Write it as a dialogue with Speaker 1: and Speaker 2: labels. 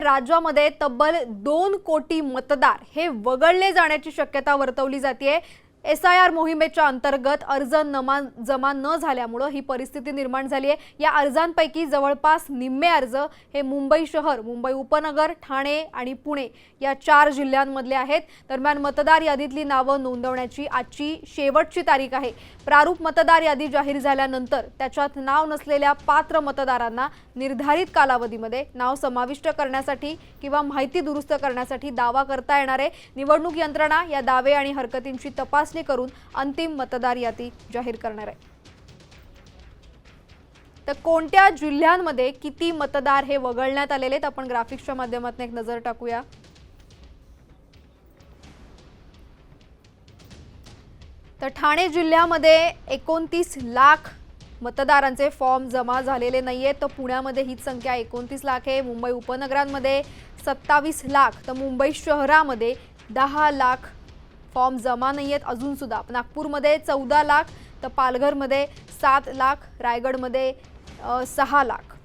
Speaker 1: राज्यामध्ये तब्बल 2 कोटी मतदार हे वगळले जाण्याची शक्यता वर्तवली जाते। SIR मोहिमेच्या अंतर्गत अर्ज जमा न झाल्यामुळे ही परिस्थिती निर्माण झाली आहे। या अर्जांपैकी जवळपास निम्मे अर्ज हे मुंबई शहर, मुंबई उपनगर, ठाणे आणि पुणे या 4 जिल्ह्यांमधले आहेत। दरम्यान मतदार यादीतली नावे नोंदवण्याची आजची शेवटची तारीख आहे। प्रारूप मतदार यादी जाहीर झाल्यानंतर त्याच्यात नाव नसलेल्या पात्र मतदारांना निर्धारित कालावधीमध्ये नाव समाविष्ट करण्यासाठी किंवा माहिती दुरुस्त करण्यासाठी दावा करता येणार आहे। निवडणूक यंत्रणा या दावे आणि हरकतींची तपासणी करून अंतिम मतदार यादी जाहीर करणार आहे। तर कोणत्या जिल्ह्यांमध्ये किती मतदार हे वगळण्यात आलेले आहेत आपण ग्राफिक्सच्या माध्यमातून एक नजर टाकूया। तर ठाणे जिल्ह्यामध्ये 29 लाख मतदारांचे फॉर्म जमा झालेले नाहीये। तर पुण्यामध्ये ही संख्या 29 लाख आहे। मुंबई उपनगरांमध्ये 27 लाख, तर मुंबई शहरामध्ये 10 लाख फॉर्म जमा नाहीयेत अजून सुद्धा। नागपूरमध्ये 14 लाख, तर पालघरमध्ये 7 लाख, रायगडमध्ये 6 लाख।